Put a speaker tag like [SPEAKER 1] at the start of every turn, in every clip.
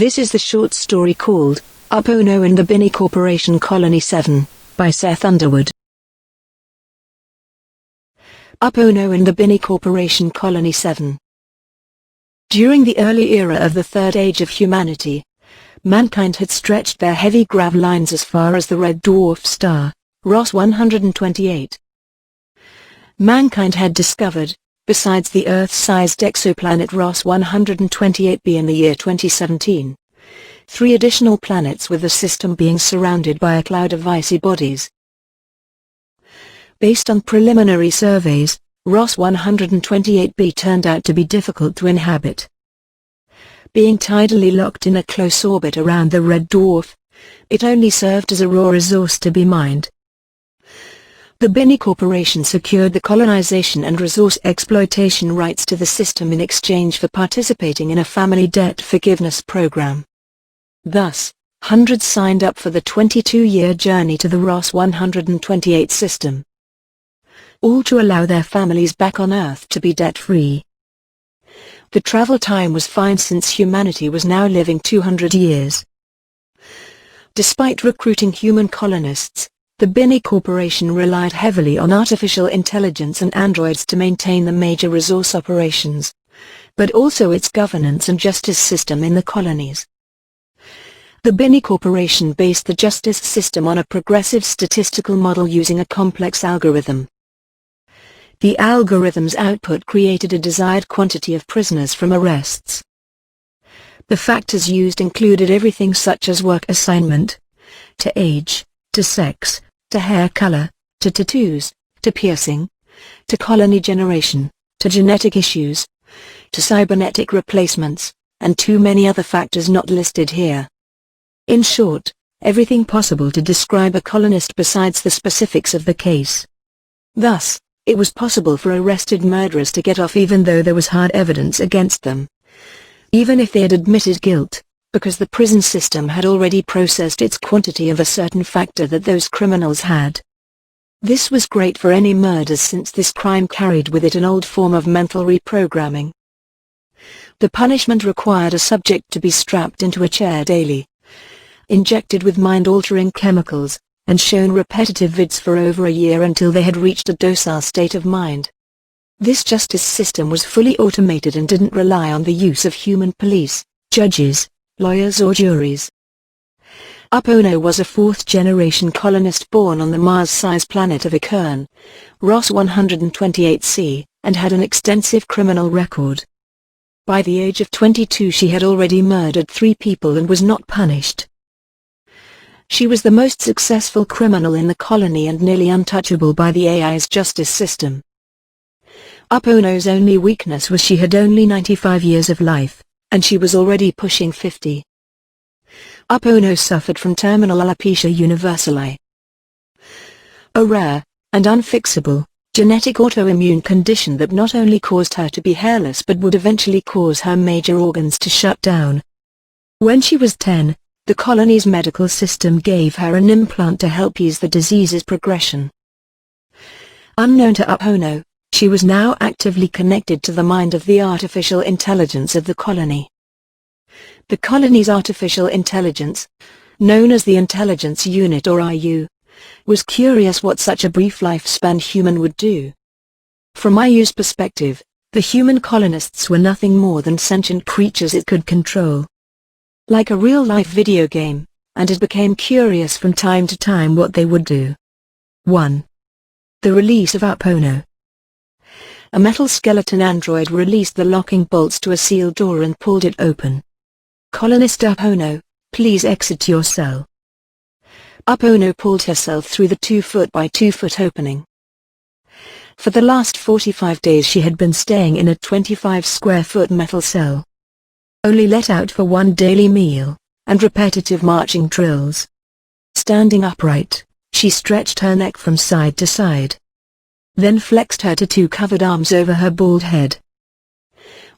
[SPEAKER 1] This is the short story called Upono and the Binney Corporation Colony 7, by Seth Underwood. Upono and the Binney Corporation Colony 7. During the early era of the Third Age of Humanity, mankind had stretched their heavy grav lines as far as the red dwarf star, Ross 128. Mankind had discovered, besides the Earth-sized exoplanet Ross 128b in the year 2017, 3 additional planets with the system being surrounded by a cloud of icy bodies. Based on preliminary surveys, Ross 128b turned out to be difficult to inhabit. Being tidally locked in a close orbit around the red dwarf, it only served as a raw resource to be mined. The Binney Corporation secured the colonization and resource exploitation rights to the system in exchange for participating in a family debt forgiveness program. Thus, hundreds signed up for the 22-year journey to the Ross 128 system, all to allow their families back on Earth to be debt-free. The travel time was fine since humanity was now living 200 years. Despite recruiting human colonists, the Binney Corporation relied heavily on artificial intelligence and androids to maintain the major resource operations, but also its governance and justice system in the colonies. The Binney Corporation based the justice system on a progressive statistical model using a complex algorithm. The algorithm's output created a desired quantity of prisoners from arrests. The factors used included everything such as work assignment, to age, to sex, to hair color, to tattoos, to piercing, to colony generation, to genetic issues, to cybernetic replacements, and too many other factors not listed here. In short, everything possible to describe a colonist besides the specifics of the case. Thus, it was possible for arrested murderers to get off even though there was hard evidence against them, even if they had admitted guilt, because the prison system had already processed its quantity of a certain factor that those criminals had. This was great for any murders since this crime carried with it an old form of mental reprogramming. The punishment required a subject to be strapped into a chair daily, injected with mind-altering chemicals, and shown repetitive vids for over a year until they had reached a docile state of mind. This justice system was fully automated and didn't rely on the use of human police, judges, lawyers or juries. Upono was a 4th-generation colonist born on the Mars-sized planet of Upono, Ross 128c, and had an extensive criminal record. By the age of 22 she had already murdered 3 people and was not punished. She was the most successful criminal in the colony and nearly untouchable by the AI's justice system. Upono's only weakness was she had only 95 years of life, and she was already pushing 50. Upono suffered from terminal alopecia universalis, a rare, and unfixable, genetic autoimmune condition that not only caused her to be hairless but would eventually cause her major organs to shut down. When she was 10, the colony's medical system gave her an implant to help ease the disease's progression. Unknown to Upono, she was now actively connected to the mind of the artificial intelligence of the colony. The colony's artificial intelligence, known as the Intelligence Unit or IU, was curious what such a brief lifespan human would do. From IU's perspective, the human colonists were nothing more than sentient creatures it could control, like a real-life video game, and it became curious from time to time what they would do. 1. The release of Upono. A metal skeleton android released the locking bolts to a sealed door and pulled it open. Colonist Upono, please exit your cell. Upono pulled herself through the 2-foot by 2-foot opening. For the last 45 days she had been staying in a 25-square-foot metal cell, only let out for 1 daily meal, and repetitive marching drills. Standing upright, she stretched her neck from side to side, then flexed her tattoo-covered arms over her bald head.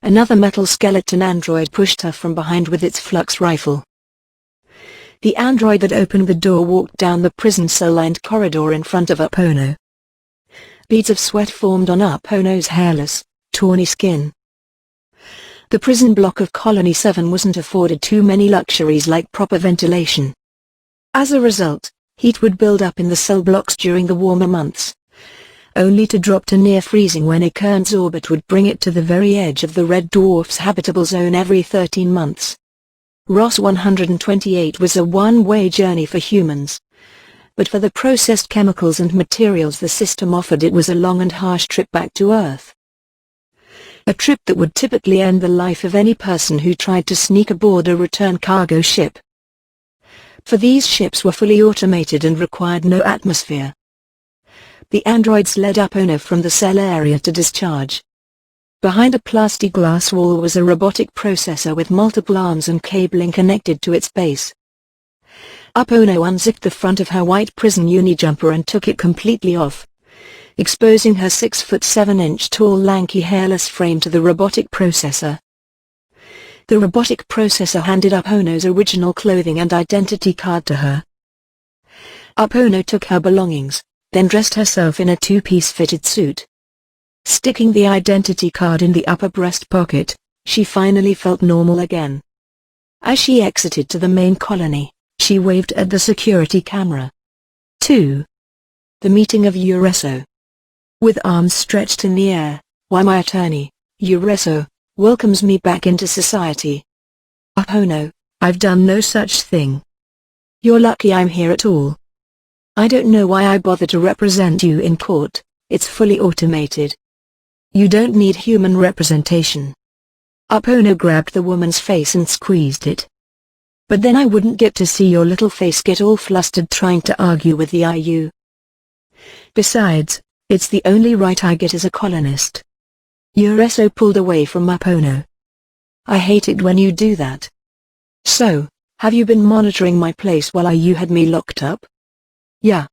[SPEAKER 1] Another metal skeleton android pushed her from behind with its flux rifle. The android that opened the door walked down the prison cell-lined corridor in front of Upono. Beads of sweat formed on Upono's hairless, tawny skin. The prison block of Colony 7 wasn't afforded too many luxuries like proper ventilation. As a result, heat would build up in the cell blocks during the warmer months, only to drop to near freezing when a Kern's orbit would bring it to the very edge of the red dwarf's habitable zone every 13 months. Ross 128 was a one-way journey for humans, but for the processed chemicals and materials the system offered it was a long and harsh trip back to Earth. A trip that would typically end the life of any person who tried to sneak aboard a return cargo ship. For these ships were fully automated and required no atmosphere. The androids led Upono from the cell area to discharge. Behind a plexiglass wall was a robotic processor with multiple arms and cabling connected to its base. Upono unzipped the front of her white prison unijumper and took it completely off, exposing her 6'7" tall lanky hairless frame to the robotic processor. The robotic processor handed Upono's original clothing and identity card to her. Upono took her belongings, then dressed herself in a two-piece fitted suit. Sticking the identity card in the upper breast pocket, she finally felt normal again. As she exited to the main colony, she waved at the security camera. 2. The meeting of Ureso. With arms stretched in the air, "Why my attorney, Ureso, welcomes me back into society." "Upono, I've done no such thing. You're lucky I'm here at all. I don't know why I bother to represent you in court, it's fully automated. You don't need human representation." Upono grabbed the woman's face and squeezed it. "But then I wouldn't get to see your little face get all flustered trying to argue with the IU. Besides, it's the only right I get as a colonist." Ureso pulled away from Upono. "I hate it when you do that. So, have you been monitoring my place while IU had me locked up?" "Yeah.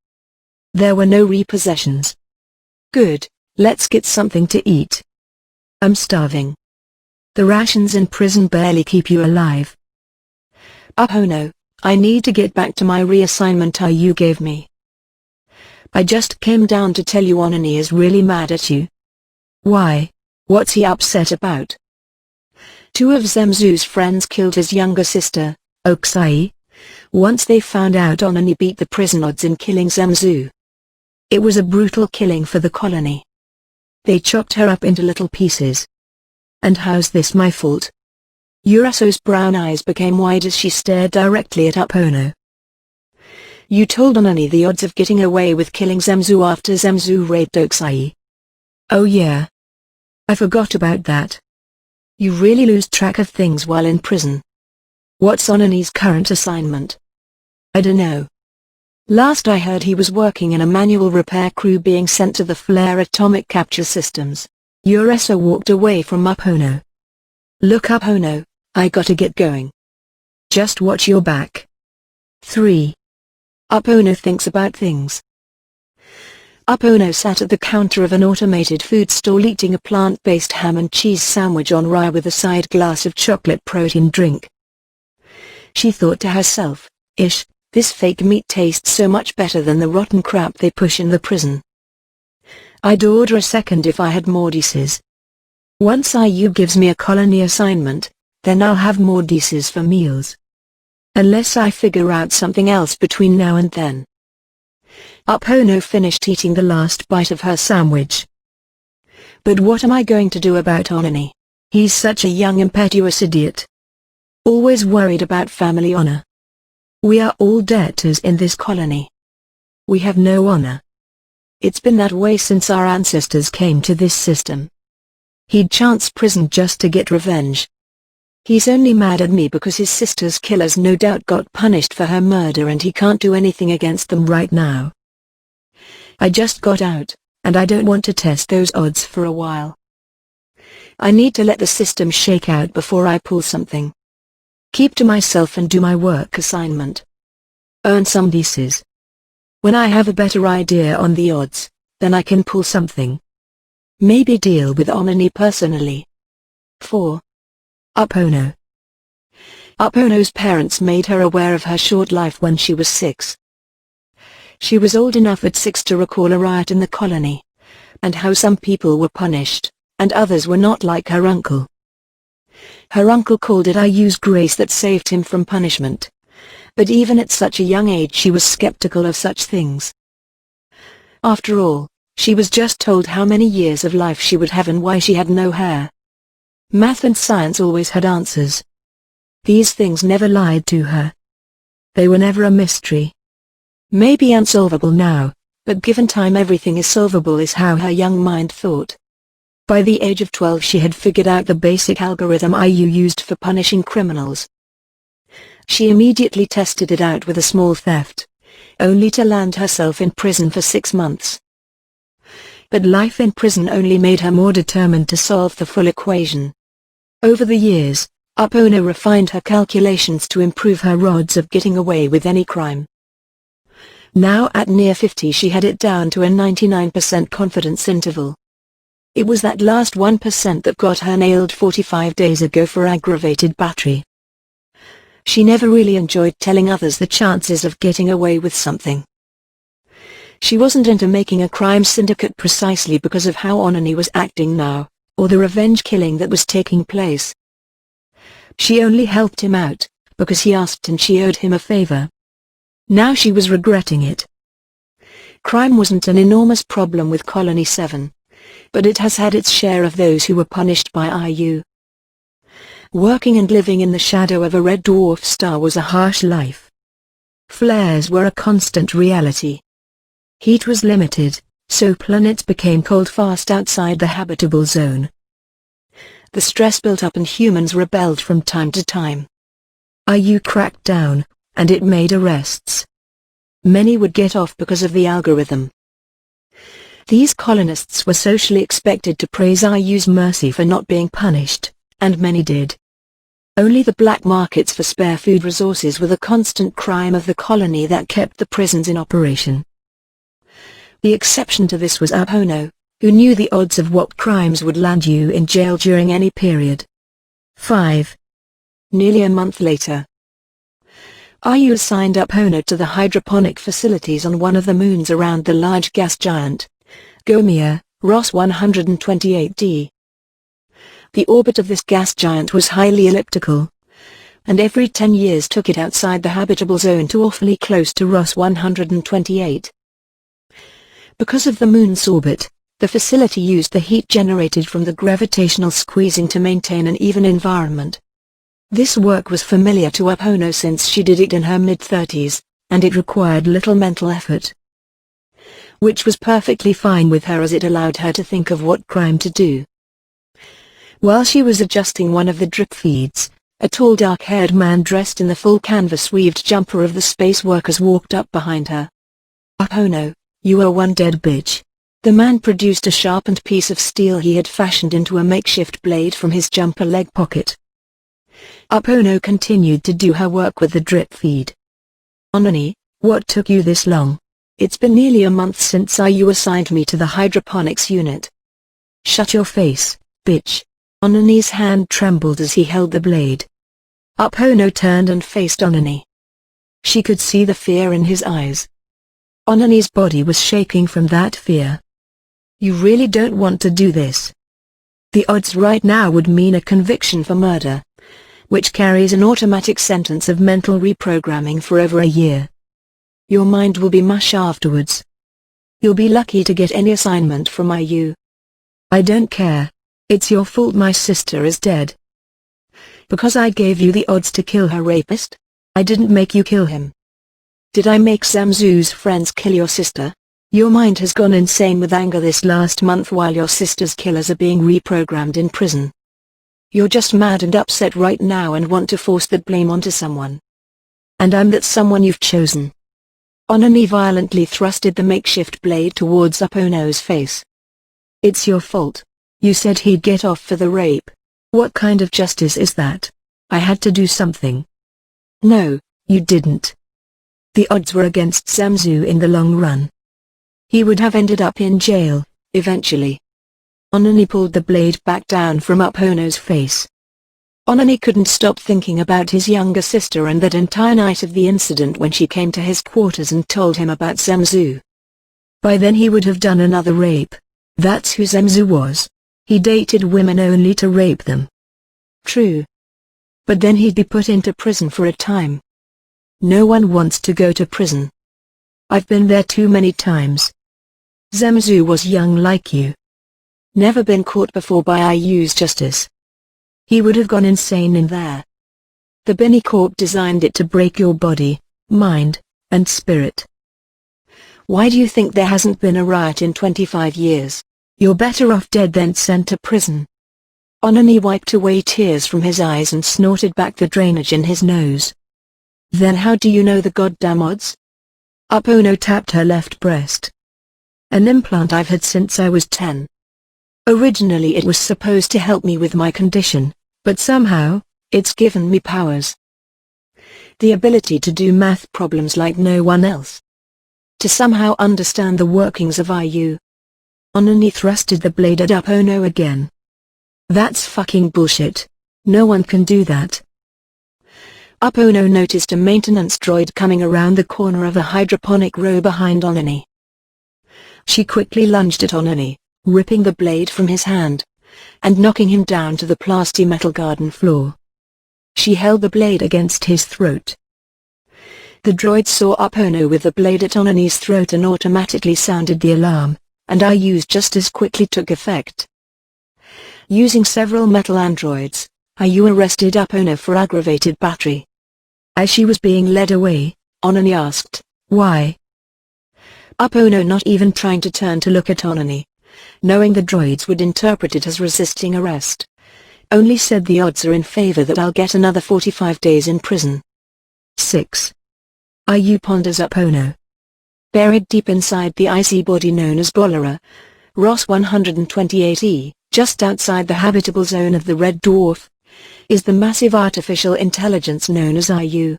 [SPEAKER 1] There were no repossessions." "Good, let's get something to eat. I'm starving. The rations in prison barely keep you alive." "Upono, I need to get back to my reassignment IU gave me. I just came down to tell you Onani is really mad at you." "Why? What's he upset about?" "Two of Zemzu's friends killed his younger sister, Oksai, once they found out Onani beat the prison odds in killing Zemzu. It was a brutal killing for the colony. They chopped her up into little pieces. And how's this my fault?" Ureso's brown eyes became wide as she stared directly at Upono. "You told Onani the odds of getting away with killing Zemzu after Zemzu raped Oksai." "Oh yeah. I forgot about that. You really lose track of things while in prison. What's Onani's current assignment?" "I dunno. Last I heard he was working in a manual repair crew being sent to the Flare atomic capture systems." Ureso walked away from Upono. "Look Upono, I gotta get going. Just watch your back." 3. Upono thinks about things. Upono sat at the counter of an automated food stall eating a plant-based ham and cheese sandwich on rye with a side glass of chocolate protein drink. She thought to herself, "Ish, this fake meat tastes so much better than the rotten crap they push in the prison. I'd order a second if I had more dishes. Once IU gives me a colony assignment, then I'll have more dishes for meals. Unless I figure out something else between now and then." Upono finished eating the last bite of her sandwich. "But what am I going to do about Onani? He's such a young impetuous idiot. Always worried about family honor. We are all debtors in this colony. We have no honor. It's been that way since our ancestors came to this system. He'd chance prison just to get revenge. He's only mad at me because his sister's killers no doubt got punished for her murder and he can't do anything against them right now. I just got out, and I don't want to test those odds for a while. I need to let the system shake out before I pull something. Keep to myself and do my work assignment. Earn some dishes. When I have a better idea on the odds, then I can pull something. Maybe deal with Onani personally." 4. Upono. Upono's parents made her aware of her short life when she was 6. She was old enough at 6 to recall a riot in the colony, and how some people were punished, and others were not, like her uncle. Her uncle called it Ayu's grace that saved him from punishment. But even at such a young age she was skeptical of such things. After all, she was just told how many years of life she would have and why she had no hair. Math and science always had answers. These things never lied to her. They were never a mystery. Maybe unsolvable now, but given time everything is solvable is how her young mind thought. By the age of 12 she had figured out the basic algorithm Ayu used for punishing criminals. She immediately tested it out with a small theft, only to land herself in prison for 6 months. But life in prison only made her more determined to solve the full equation. Over the years, Upono refined her calculations to improve her odds of getting away with any crime. Now at near 50 she had it down to a 99% confidence interval. It was that last 1% that got her nailed 45 days ago for aggravated battery. She never really enjoyed telling others the chances of getting away with something. She wasn't into making a crime syndicate precisely because of how Onani was acting now, or the revenge killing that was taking place. She only helped him out, because he asked and she owed him a favor. Now she was regretting it. Crime wasn't an enormous problem with Colony 7, but it has had its share of those who were punished by Ayu. Working and living in the shadow of a red dwarf star was a harsh life. Flares were a constant reality. Heat was limited, so planets became cold fast outside the habitable zone. The stress built up and humans rebelled from time to time. Ayu cracked down, and it made arrests. Many would get off because of the algorithm. These colonists were socially expected to praise Ayu's mercy for not being punished, and many did. Only the black markets for spare food resources were the constant crime of the colony that kept the prisons in operation. The exception to this was Upono, who knew the odds of what crimes would land you in jail during any period. 5. Nearly a month later, Ayu assigned Upono to the hydroponic facilities on one of the moons around the large gas giant, Gomia, Ross 128d. The orbit of this gas giant was highly elliptical, and every 10 years took it outside the habitable zone to awfully close to Ross 128. Because of the moon's orbit, the facility used the heat generated from the gravitational squeezing to maintain an even environment. This work was familiar to Upono since she did it in her mid-30s, and it required little mental effort. Which was perfectly fine with her as it allowed her to think of what crime to do. While she was adjusting one of the drip feeds, a tall dark-haired man dressed in the full canvas-weaved jumper of the space workers walked up behind her. "Upono, you are one dead bitch." The man produced a sharpened piece of steel he had fashioned into a makeshift blade from his jumper leg pocket. Upono continued to do her work with the drip feed. "Onani, what took you this long? It's been nearly a month since Ayu assigned me to the hydroponics unit." "Shut your face, bitch." Onani's hand trembled as he held the blade. Upono turned and faced Onani. She could see the fear in his eyes. Onani's body was shaking from that fear. "You really don't want to do this?" The odds right now would mean a conviction for murder, which carries an automatic sentence of mental reprogramming for over a year. Your mind will be mush afterwards. You'll be lucky to get any assignment from Ayu. "I don't care. It's your fault my sister is dead." "Because I gave you the odds to kill her rapist? I didn't make you kill him." "Did I make Zamzu's friends kill your sister? Your mind has gone insane with anger this last month while your sister's killers are being reprogrammed in prison. You're just mad and upset right now and want to force that blame onto someone. And I'm that someone you've chosen." Onani violently thrusted the makeshift blade towards Upono's face. "It's your fault. You said he'd get off for the rape. What kind of justice is that? I had to do something." "No, you didn't." The odds were against Zamzu in the long run. He would have ended up in jail, eventually. Onani pulled the blade back down from Upono's face. Onani couldn't stop thinking about his younger sister and that entire night of the incident when she came to his quarters and told him about Zamzu. By then he would have done another rape. That's who Zamzu was. He dated women only to rape them. True. But then he'd be put into prison for a time. No one wants to go to prison. I've been there too many times. Zemzu was young like you. Never been caught before by IU's justice. He would have gone insane in there. The Binney Corp designed it to break your body, mind, and spirit. Why do you think there hasn't been a riot in 25 years? You're better off dead than sent to prison. Onani wiped away tears from his eyes and snorted back the drainage in his nose. Then how do you know the goddamn odds? Upono tapped her left breast. An implant I've had since I was 10. Originally it was supposed to help me with my condition, but somehow, it's given me powers. The ability to do math problems like no one else. To somehow understand the workings of IU. Onani thrusted the blade at Upono again. That's fucking bullshit. No one can do that. Upono noticed a maintenance droid coming around the corner of a hydroponic row behind Onani. She quickly lunged at Onani, ripping the blade from his hand, and knocking him down to the plasty metal garden floor. She held the blade against his throat. The droid saw Upono with the blade at Onani's throat and automatically sounded the alarm, and IU's justice quickly took effect. Using several metal androids, IU arrested Upono for aggravated battery. As she was being led away, Onani asked, "Why?" Upono, not even trying to turn to look at Onani, knowing the droids would interpret it as resisting arrest, only said, "The odds are in favor that I'll get another 45 days in prison." 6. IU ponders Upono. Buried deep inside the icy body known as Bolera, Ross 128E, just outside the habitable zone of the Red Dwarf, is the massive artificial intelligence known as IU.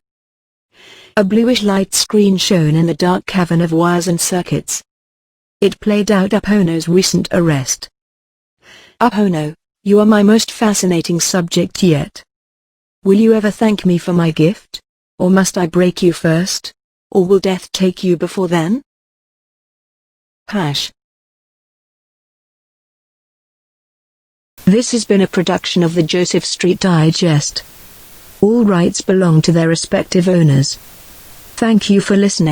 [SPEAKER 1] A bluish light screen shone in the dark cavern of wires and circuits. It played out Upono's recent arrest. "Upono, you are my most fascinating subject yet. Will you ever thank me for my gift? Or must I break you first? Or will death take you before then?" This has been a production of the Joseph Street Digest. All rights belong to their respective owners. Thank you for listening.